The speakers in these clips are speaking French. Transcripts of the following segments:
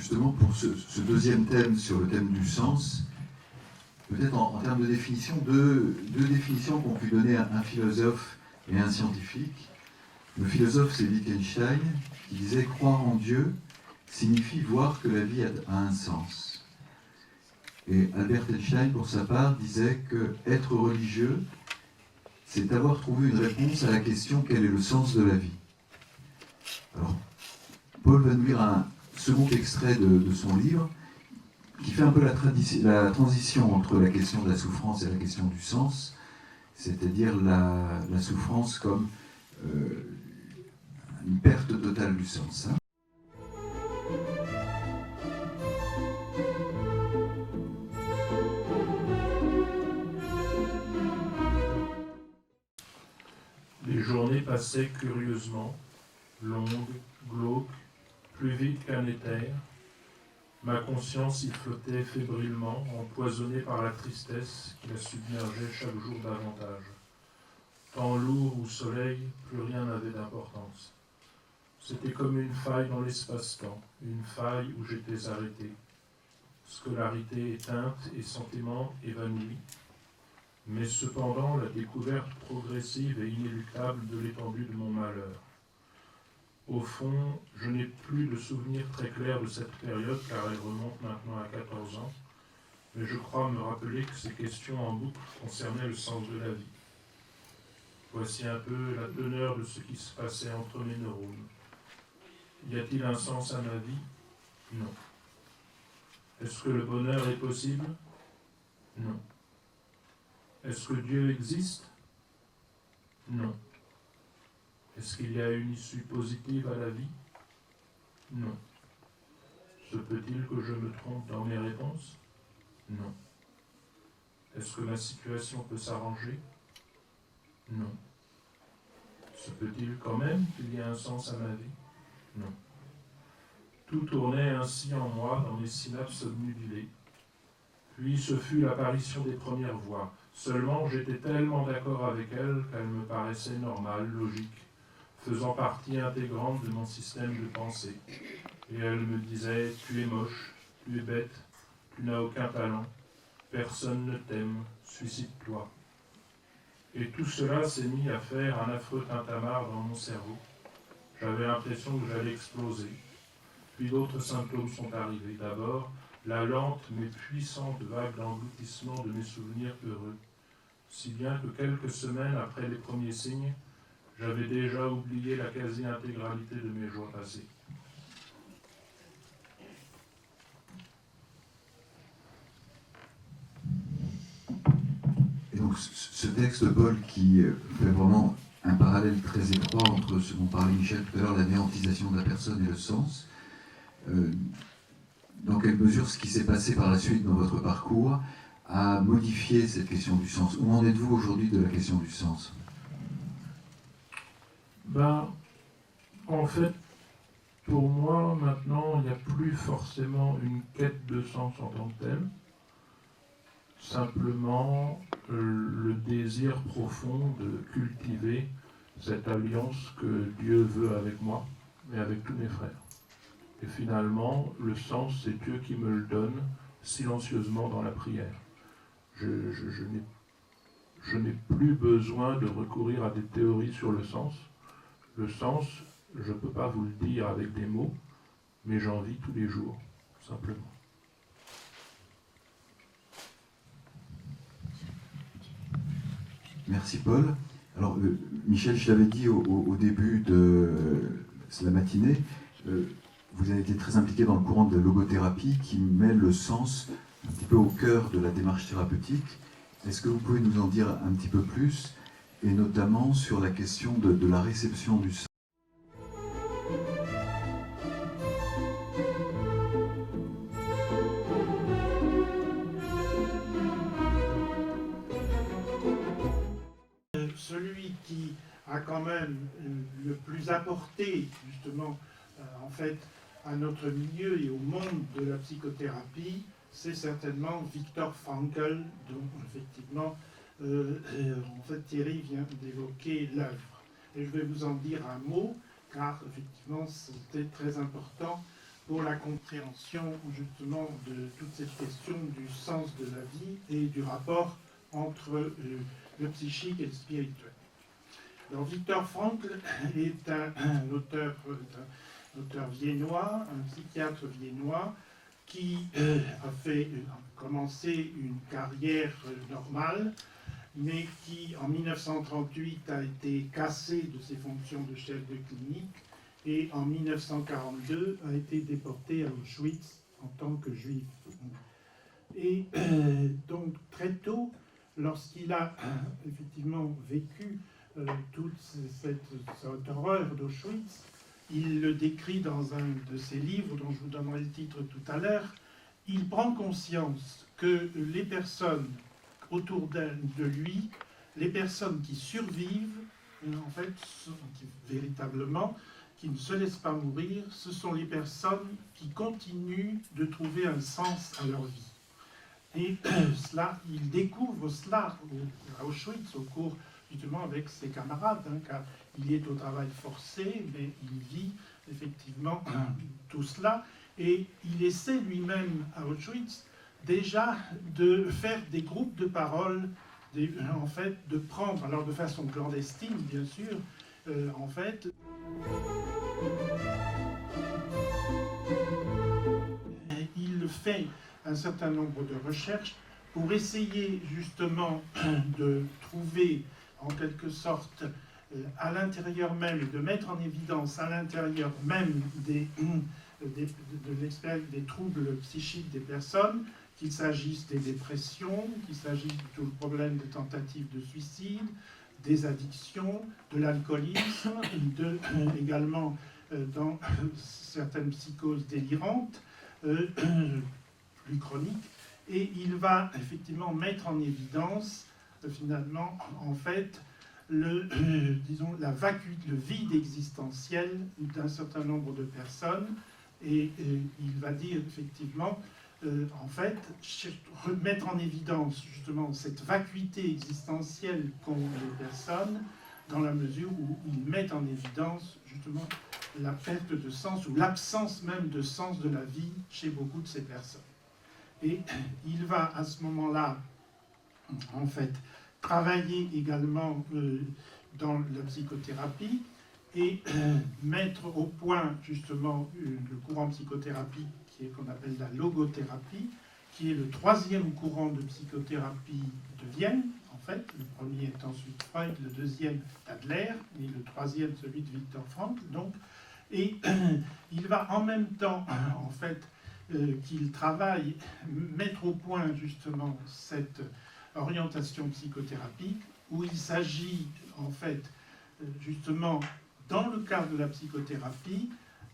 justement, pour ce deuxième thème sur le thème du sens, peut-être en termes de définition, deux définitions qu'ont pu donner un philosophe et un scientifique. Le philosophe, c'est Wittgenstein, qui disait « Croire en Dieu signifie voir que la vie a un sens ». Et Albert Einstein, pour sa part, disait que être religieux, c'est avoir trouvé une réponse à la question « Quel est le sens de la vie ?» Alors, Paul va nous lire un second extrait de son livre, qui fait un peu la transition entre la question de la souffrance et la question du sens, c'est-à-dire la souffrance comme une perte totale du sens. Hein. Les journées passaient curieusement, longues, glauques, plus vite qu'un éther. Ma conscience y flottait fébrilement, empoisonnée par la tristesse qui la submergeait chaque jour davantage. Temps lourd ou soleil, plus rien n'avait d'importance. C'était comme une faille dans l'espace-temps, une faille où j'étais arrêté. Scolarité éteinte et sentiments évanouis. Mais cependant, la découverte progressive et inéluctable de l'étendue de mon malheur. Au fond, je n'ai plus de souvenir très clair de cette période, car elle remonte maintenant à 14 ans, mais je crois me rappeler que ces questions en boucle concernaient le sens de la vie. Voici un peu la teneur de ce qui se passait entre mes neurones. Y a-t-il un sens à ma vie? Non. Est-ce que le bonheur est possible? Non. Est-ce que Dieu existe? Non. Est-ce qu'il y a une issue positive à la vie? Non. Se peut-il que je me trompe dans mes réponses? Non. Est-ce que ma situation peut s'arranger? Non. Se peut-il quand même qu'il y ait un sens à ma vie? Non. Tout tournait ainsi en moi dans les synapses obnubilées. Puis ce fut l'apparition des premières voix. Seulement j'étais tellement d'accord avec elles qu'elles me paraissaient normales, logiques, faisant partie intégrante de mon système de pensée. Et elles me disaient « Tu es moche, tu es bête, tu n'as aucun talent, personne ne t'aime, suicide-toi ». Et tout cela s'est mis à faire un affreux tintamarre dans mon cerveau. J'avais l'impression que j'allais exploser. Puis d'autres symptômes sont arrivés. D'abord, la lente mais puissante vague d'engloutissement de mes souvenirs heureux, si bien que quelques semaines après les premiers signes, j'avais déjà oublié la quasi-intégralité de mes joies passées. Et donc ce texte de Paul qui fait vraiment un parallèle très étroit entre ce dont parlait Michel tout à l'heure, la néantisation de la personne et le sens, dans quelle mesure ce qui s'est passé par la suite dans votre parcours a modifié cette question du sens? Où en êtes-vous aujourd'hui de la question du sens? En fait, pour moi, maintenant, il n'y a plus forcément une quête de sens en tant que telle. Simplement, le désir profond de cultiver cette alliance que Dieu veut avec moi et avec tous mes frères. Et finalement, le sens, c'est Dieu qui me le donne silencieusement dans la prière. Je n'ai plus besoin de recourir à des théories sur le sens. Le sens, je ne peux pas vous le dire avec des mots, mais j'en vis tous les jours, simplement. Merci Paul. Alors Michel, je l'avais dit au début de la matinée, vous avez été très impliqué dans le courant de la logothérapie qui met le sens un petit peu au cœur de la démarche thérapeutique. Est-ce que vous pouvez nous en dire un petit peu plus, et notamment sur la question de la réception du sens? Celui qui a quand même le plus apporté justement en fait à notre milieu et au monde de la psychothérapie, c'est certainement Viktor Frankl, dont effectivement en fait Thierry vient d'évoquer l'œuvre. Et je vais vous en dire un mot, car effectivement c'était très important pour la compréhension justement de toute cette question du sens de la vie et du rapport entre le psychique et le spirituel. Alors Viktor Frankl est un auteur viennois, un psychiatre viennois, qui a commencé une carrière normale, mais qui en 1938 a été cassé de ses fonctions de chef de clinique et en 1942 a été déporté à Auschwitz en tant que juif. Et donc très tôt, lorsqu'il a effectivement vécu toute cette horreur d'Auschwitz, il le décrit dans un de ses livres, dont je vous donnerai le titre tout à l'heure. Il prend conscience que les personnes autour de lui, les personnes qui survivent, en fait, véritablement, qui ne se laissent pas mourir, ce sont les personnes qui continuent de trouver un sens à leur vie. Et cela, il découvre cela à Auschwitz au cours, justement, avec ses camarades, car il est au travail forcé, mais il vit effectivement tout cela. Et il essaie lui-même à Auschwitz déjà de faire des groupes de parole, en fait, de prendre, alors de façon clandestine, bien sûr, en fait. Il fait un certain nombre de recherches pour essayer justement de trouver en quelque sorte à l'intérieur même, de mettre en évidence à l'intérieur même des troubles psychiques des personnes, qu'il s'agisse des dépressions, qu'il s'agisse de tout le problème de tentatives de suicide, des addictions, de l'alcoolisme, également dans certaines psychoses délirantes, plus chroniques, et il va effectivement mettre en évidence finalement en fait le vide existentiel d'un certain nombre de personnes, et il va dire effectivement en fait remettre en évidence justement cette vacuité existentielle qu'ont les personnes, dans la mesure où ils mettent en évidence justement la perte de sens ou l'absence même de sens de la vie chez beaucoup de ces personnes. Et il va à ce moment-là en fait travailler également dans la psychothérapie et mettre au point justement le courant psychothérapie qu'on appelle la logothérapie, qui est le troisième courant de psychothérapie de Vienne, en fait. Le premier est ensuite Freud, le deuxième Adler, et le troisième celui de Viktor Frankl. Donc, et il va en même temps, en fait, qu'il travaille, mettre au point justement cette orientation psychothérapique, où il s'agit en fait justement, dans le cadre de la psychothérapie,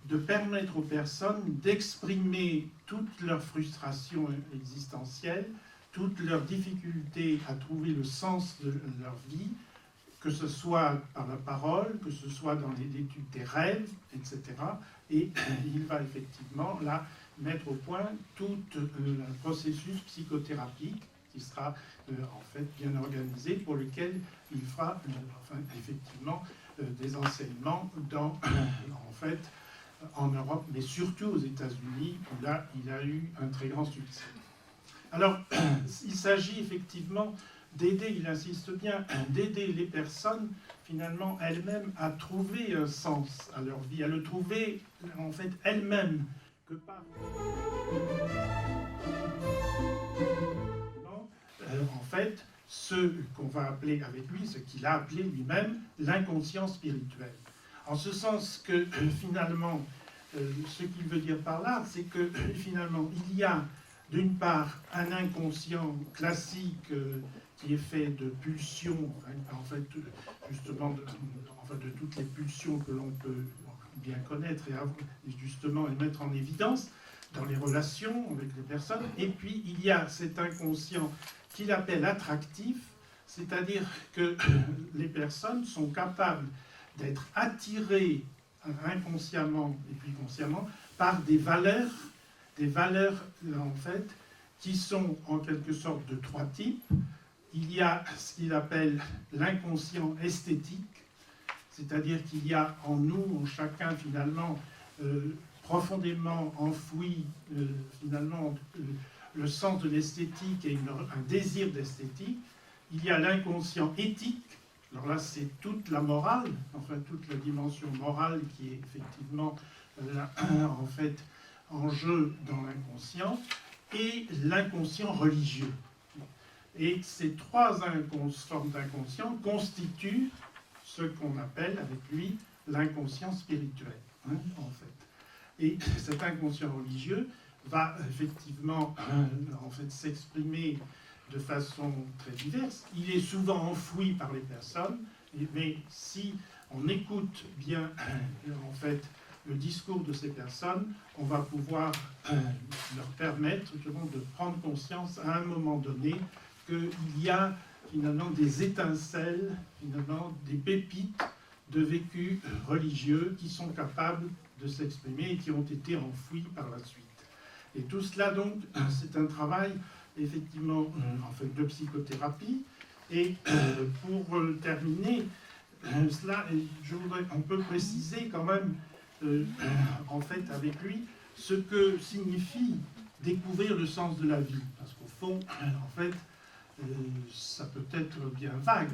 de permettre aux personnes d'exprimer toutes leurs frustrations existentielles, toutes leurs difficultés à trouver le sens de leur vie, que ce soit par la parole, que ce soit dans l'étude des rêves, etc. Et il va effectivement là mettre au point tout un processus psychothérapique qui sera en fait bien organisé, pour lequel il fera effectivement des enseignements en fait en Europe, mais surtout aux États-Unis, où là il a eu un très grand succès. Alors il s'agit effectivement d'aider, il insiste bien, d'aider les personnes finalement elles-mêmes à trouver un sens à leur vie, à le trouver en fait elles-mêmes, que par en fait ce qu'on va appeler avec lui, ce qu'il a appelé lui-même l'inconscient spirituel. En ce sens que finalement, ce qu'il veut dire par là, c'est que finalement il y a d'une part un inconscient classique qui est fait de pulsions, en fait justement de toutes les pulsions que l'on peut bien connaître et justement et mettre en évidence dans les relations avec les personnes. Et puis il y a cet inconscient qu'il appelle attractif, c'est-à-dire que les personnes sont capables d'être attirées inconsciemment et puis consciemment par des valeurs en fait qui sont en quelque sorte de trois types. Il y a ce qu'il appelle l'inconscient esthétique, c'est-à-dire qu'il y a en nous, en chacun finalement, profondément enfoui, finalement, le sens de l'esthétique et un désir d'esthétique. Il y a l'inconscient éthique. Alors là, c'est toute la morale, enfin toute la dimension morale qui est effectivement en fait en jeu dans l'inconscient, et l'inconscient religieux. Et ces trois formes d'inconscient constituent ce qu'on appelle avec lui l'inconscient spirituel, en fait. Et cet inconscient religieux va effectivement en fait s'exprimer de façon très diverse. Il est souvent enfoui par les personnes, mais si on écoute bien en fait le discours de ces personnes, on va pouvoir leur permettre justement de prendre conscience à un moment donné qu'il y a finalement des étincelles, finalement des pépites de vécu religieux qui sont capables de s'exprimer et qui ont été enfouis par la suite. Et tout cela donc, c'est un travail effectivement en fait de psychothérapie. Et pour terminer, cela, on peut préciser quand même en fait avec lui ce que signifie découvrir le sens de la vie, parce qu'au fond, en fait, ça peut être bien vague,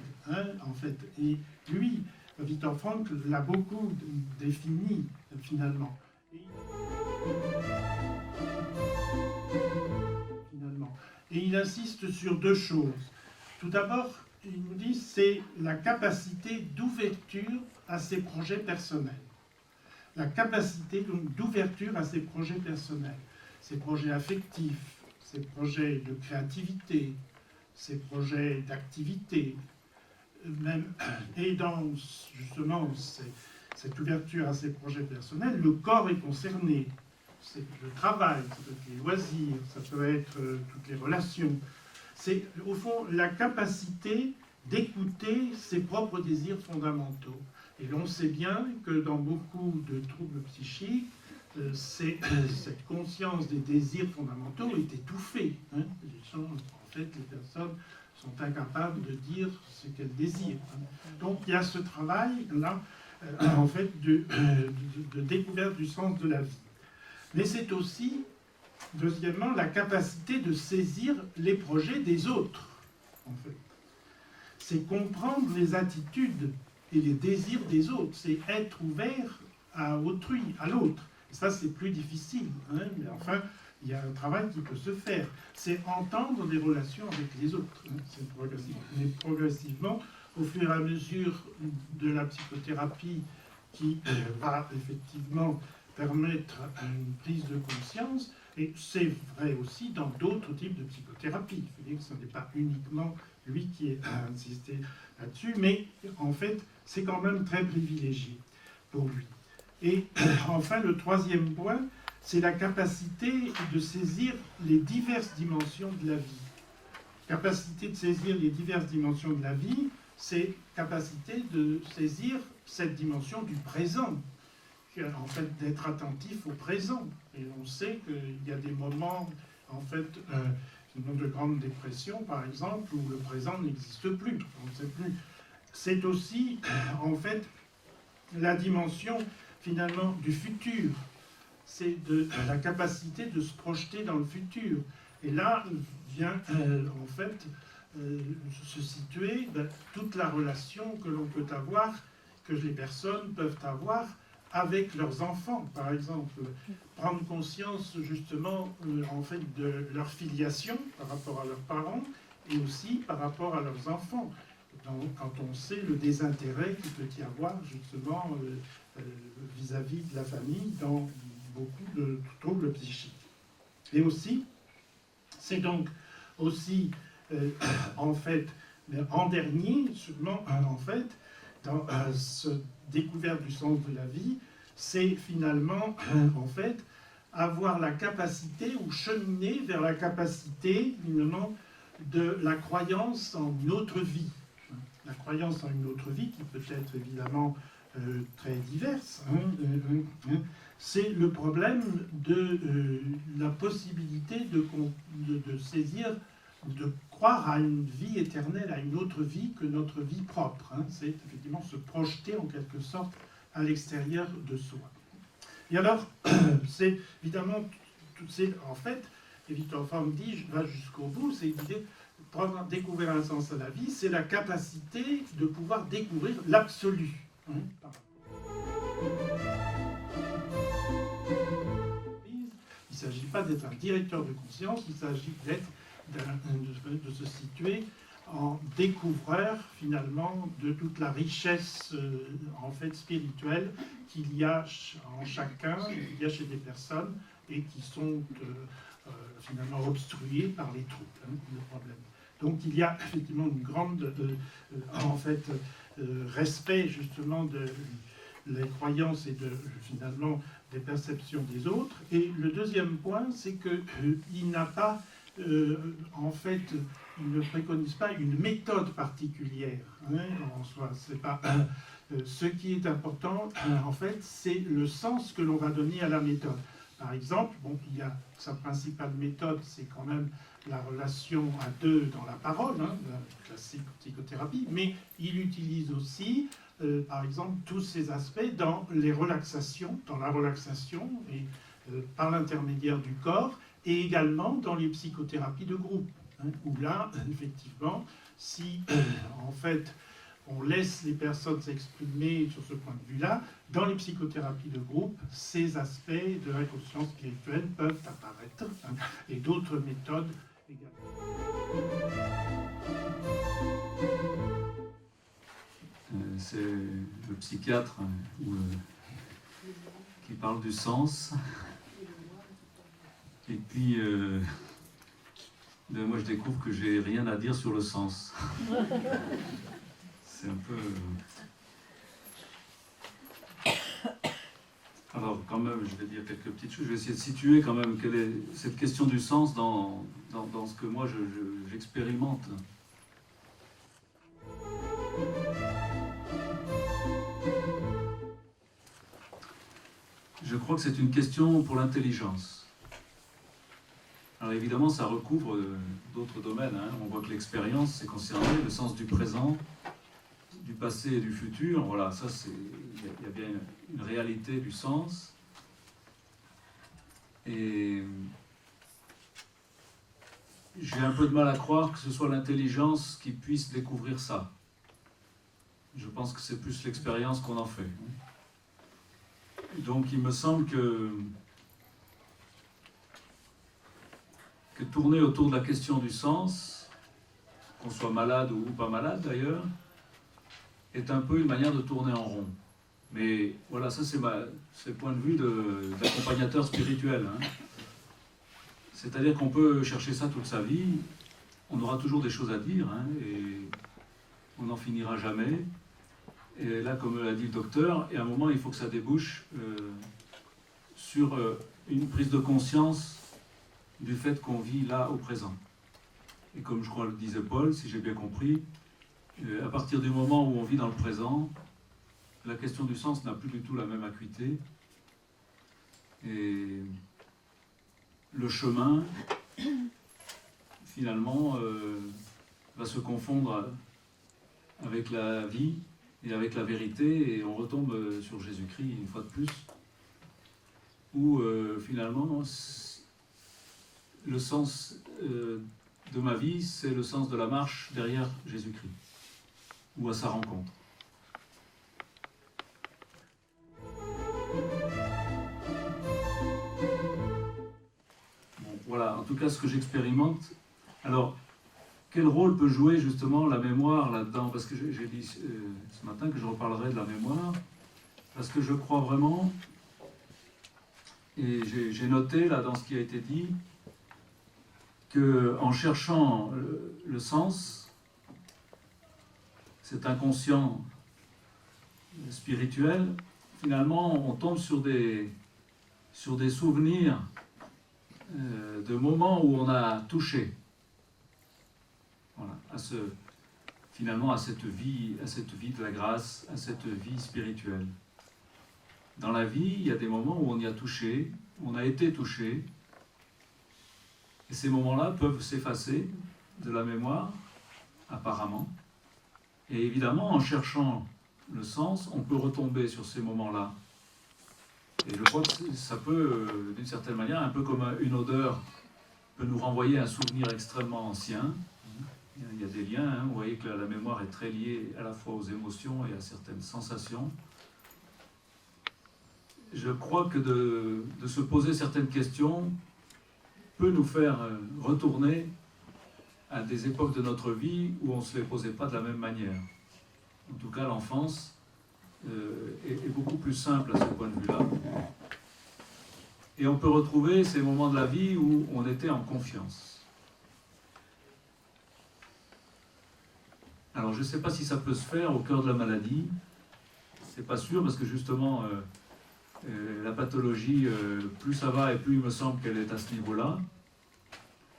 en fait. Et lui, Viktor Frankl, l'a beaucoup défini finalement. Et il insiste sur deux choses. Tout d'abord, il nous dit c'est la capacité d'ouverture à ses projets personnels. La capacité d'ouverture à ses projets personnels, ses projets affectifs, ses projets de créativité, ses projets d'activité, même, et dans justement cette ouverture à ses projets personnels, le corps est concerné. C'est le travail, ça peut être les loisirs, ça peut être toutes les relations. C'est au fond la capacité d'écouter ses propres désirs fondamentaux. Et l'on sait bien que dans beaucoup de troubles psychiques, cette conscience des désirs fondamentaux est étouffée. En fait, les personnes sont incapables de dire ce qu'elles désirent. Donc il y a ce travail-là, en fait, de découverte du sens de la vie. Mais c'est aussi, deuxièmement, la capacité de saisir les projets des autres, en fait. C'est comprendre les attitudes et les désirs des autres, c'est être ouvert à autrui, à l'autre. Et ça, c'est plus difficile, mais enfin, il y a un travail qui peut se faire. C'est entendre les relations avec les autres. C'est progressif. Mais progressivement, au fur et à mesure de la psychothérapie qui va effectivement permettre une prise de conscience, et c'est vrai aussi dans d'autres types de psychothérapie. Il faut dire que ce n'est pas uniquement lui qui a insisté là-dessus, mais en fait, c'est quand même très privilégié pour lui. Et enfin, le troisième point, c'est la capacité de saisir les diverses dimensions de la vie. Capacité de saisir les diverses dimensions de la vie, c'est capacité de saisir cette dimension du présent, en fait, d'être attentif au présent. Et on sait qu'il y a des moments, en fait, de grande dépression, par exemple, où le présent n'existe plus. On ne sait plus. C'est aussi, en fait, la dimension, finalement, du futur. C'est la capacité de se projeter dans le futur. Et là vient, en fait, se situer toute la relation que l'on peut avoir, que les personnes peuvent avoir avec leurs enfants, par exemple. Prendre conscience, justement, en fait, de leur filiation par rapport à leurs parents et aussi par rapport à leurs enfants. Quand on sait le désintérêt qu'il peut y avoir, justement, vis-à-vis de la famille dans beaucoup de troubles psychiques. Et aussi, c'est donc aussi, en fait, en dernier, seulement, en fait, dans ce découverte du sens de la vie, c'est finalement, en fait, avoir la capacité ou cheminer vers la capacité, finalement, de la croyance en une autre vie. La croyance en une autre vie qui peut être évidemment très diverse. C'est le problème de la possibilité de saisir, de croire à une vie éternelle, à une autre vie que notre vie propre. C'est effectivement se projeter en quelque sorte à l'extérieur de soi. Et alors, c'est évidemment, en fait, et Victor Frank dit, va jusqu'au bout, c'est l'idée de découvrir un sens à la vie, c'est la capacité de pouvoir découvrir l'absolu. Il ne s'agit pas d'être un directeur de conscience, il s'agit de se situer en découvreur finalement de toute la richesse en fait spirituelle qu'il y a en chacun, qu'il y a chez des personnes et qui sont finalement obstruées par les troubles, le problème. Donc il y a effectivement une grande respect justement de les croyances et finalement des perceptions des autres. Et le deuxième point, c'est qu'il n'a pas en fait, il ne préconise pas une méthode particulière en soi. C'est pas ce qui est important, en fait, c'est le sens que l'on va donner à la méthode. Par exemple, il y a sa principale méthode, c'est quand même la relation à deux dans la parole, la classique psychothérapie, mais il utilise aussi, par exemple, tous ces aspects dans la relaxation et par l'intermédiaire du corps, et également dans les psychothérapies de groupe, où là, effectivement, si en fait on laisse les personnes s'exprimer sur ce point de vue-là, dans les psychothérapies de groupe, ces aspects de l'inconscience spirituelle peuvent apparaître, et d'autres méthodes également. C'est le psychiatre qui parle du sens. Et puis, moi je découvre que j'ai rien à dire sur le sens. C'est un peu... Alors quand même, je vais dire quelques petites choses. Je vais essayer de situer quand même quelle est cette question du sens dans ce que moi j'expérimente. Je crois que c'est une question pour l'intelligence. Alors évidemment, ça recouvre d'autres domaines. On voit que l'expérience est concernée, le sens du présent, du passé et du futur. Voilà, ça c'est, il y a bien une réalité du sens. Et j'ai un peu de mal à croire que ce soit l'intelligence qui puisse découvrir ça. Je pense que c'est plus l'expérience qu'on en fait. Donc il me semble que tourner autour de la question du sens, qu'on soit malade ou pas malade d'ailleurs, est un peu une manière de tourner en rond. Mais voilà, ça c'est le point de vue d'accompagnateur spirituel. C'est-à-dire qu'on peut chercher ça toute sa vie, on aura toujours des choses à dire, et on n'en finira jamais. Et là, comme l'a dit le docteur, et à un moment, il faut que ça débouche sur une prise de conscience du fait qu'on vit là au présent. Et comme je crois le disait Paul, si j'ai bien compris, à partir du moment où on vit dans le présent, la question du sens n'a plus du tout la même acuité. Et le chemin, finalement, va se confondre avec la vie et avec la vérité, et on retombe sur Jésus-Christ une fois de plus, où finalement, le sens de ma vie, c'est le sens de la marche derrière Jésus-Christ, ou à sa rencontre. Bon, voilà, en tout cas, ce que j'expérimente. Alors, quel rôle peut jouer justement la mémoire là-dedans? Parce que j'ai dit ce matin que je reparlerai de la mémoire, parce que je crois vraiment, et j'ai noté là dans ce qui a été dit, qu'en cherchant le sens, cet inconscient spirituel, finalement on tombe sur des souvenirs de moments où on a touché. Voilà, finalement à cette vie de la grâce, à cette vie spirituelle. Dans la vie, il y a des moments où on y a touché, on a été touché, et ces moments-là peuvent s'effacer de la mémoire, apparemment. Et évidemment, en cherchant le sens, on peut retomber sur ces moments-là. Et je crois que ça peut, d'une certaine manière, un peu comme une odeur, peut nous renvoyer à un souvenir extrêmement ancien. Il y a des liens, hein. Vous voyez que la mémoire est très liée à la fois aux émotions et à certaines sensations. Je crois que de se poser certaines questions peut nous faire retourner à des époques de notre vie où on ne se les posait pas de la même manière. En tout cas, l'enfance est beaucoup plus simple à ce point de vue-là. Et on peut retrouver ces moments de la vie où on était en confiance. Alors, je ne sais pas si ça peut se faire au cœur de la maladie. C'est pas sûr, parce que justement, la pathologie, plus ça va et plus il me semble qu'elle est à ce niveau-là.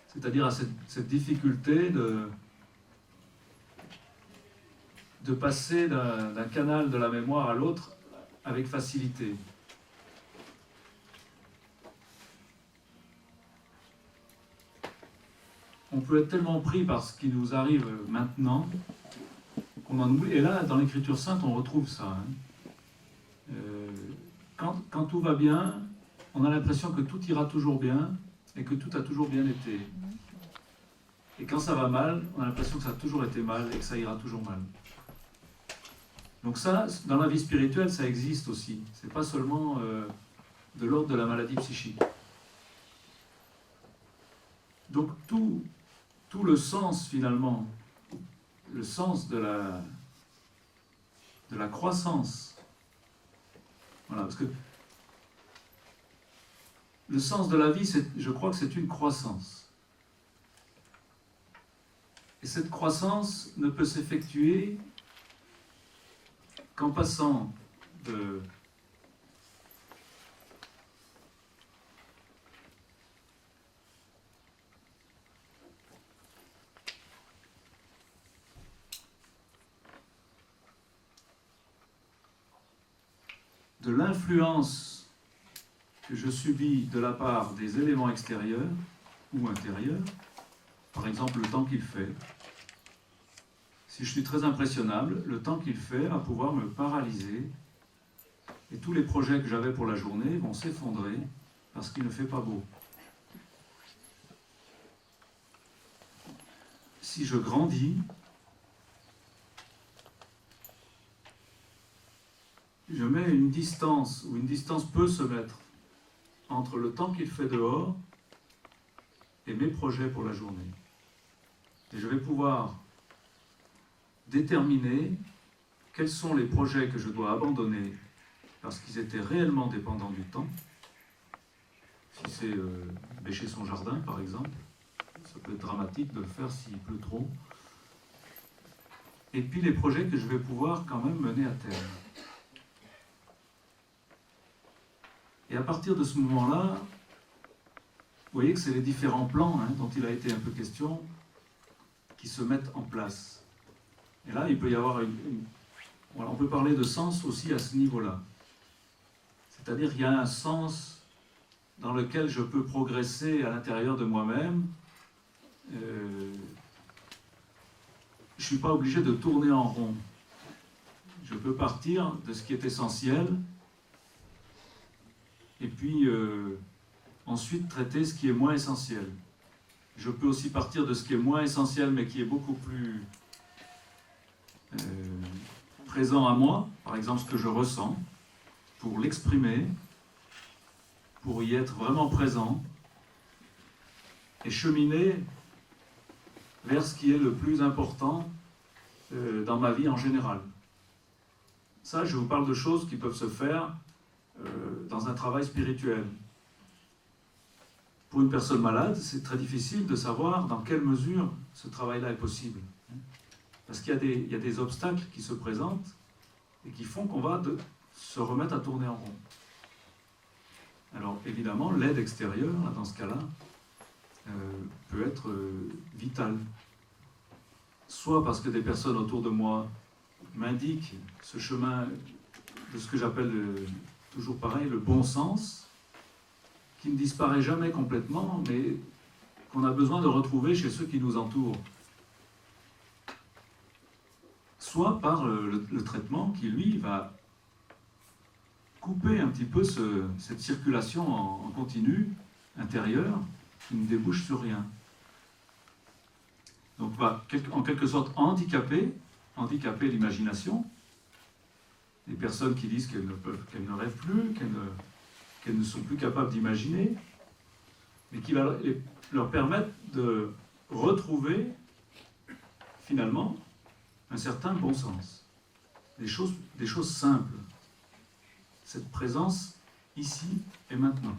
C'est-à-dire à cette difficulté de passer d'un canal de la mémoire à l'autre avec facilité. On peut être tellement pris par ce qui nous arrive maintenant qu'on en oublie. Et là, dans l'Écriture sainte, on retrouve ça. Hein. Quand tout va bien, on a l'impression que tout ira toujours bien et que tout a toujours bien été. Et quand ça va mal, on a l'impression que ça a toujours été mal et que ça ira toujours mal. Donc ça, dans la vie spirituelle, ça existe aussi. C'est pas seulement de l'ordre de la maladie psychique. Donc tout le sens, finalement, le sens de la croissance, voilà, parce que le sens de la vie, je crois que c'est une croissance. Et cette croissance ne peut s'effectuer qu'en passant de l'influence que je subis de la part des éléments extérieurs ou intérieurs, par exemple le temps qu'il fait. Si je suis très impressionnable, le temps qu'il fait va pouvoir me paralyser et tous les projets que j'avais pour la journée vont s'effondrer parce qu'il ne fait pas beau. Si je grandis, je mets une distance, ou une distance peut se mettre entre le temps qu'il fait dehors et mes projets pour la journée. Et je vais pouvoir déterminer quels sont les projets que je dois abandonner parce qu'ils étaient réellement dépendants du temps. Si c'est bêcher son jardin, par exemple, ça peut être dramatique de le faire s'il pleut trop. Et puis les projets que je vais pouvoir quand même mener à terme. Et à partir de ce moment-là, vous voyez que c'est les différents plans dont il a été un peu question qui se mettent en place. Et là, il peut y avoir voilà, on peut parler de sens aussi à ce niveau-là. C'est-à-dire qu'il y a un sens dans lequel je peux progresser à l'intérieur de moi-même. Je ne suis pas obligé de tourner en rond. Je peux partir de ce qui est essentiel et puis ensuite traiter ce qui est moins essentiel. Je peux aussi partir de ce qui est moins essentiel mais qui est beaucoup plus présent à moi, par exemple ce que je ressens, pour l'exprimer, pour y être vraiment présent et cheminer vers ce qui est le plus important dans ma vie en général. Ça, je vous parle de choses qui peuvent se faire dans un travail spirituel. Pour une personne malade, c'est très difficile de savoir dans quelle mesure ce travail-là est possible. Parce qu'il y a des obstacles qui se présentent et qui font qu'on va se remettre à tourner en rond. Alors évidemment, l'aide extérieure, dans ce cas-là, peut être vitale. Soit parce que des personnes autour de moi m'indiquent ce chemin de ce que j'appelle toujours pareil, le bon sens, qui ne disparaît jamais complètement, mais qu'on a besoin de retrouver chez ceux qui nous entourent. Soit par le traitement qui, lui, va couper un petit peu cette circulation en continu, intérieure, qui ne débouche sur rien. Donc on va en quelque sorte handicaper l'imagination. Des personnes qui disent qu'elles ne rêvent plus, qu'elles ne sont plus capables d'imaginer, mais qui va leur permettre de retrouver finalement un certain bon sens. Des choses simples. Cette présence ici et maintenant.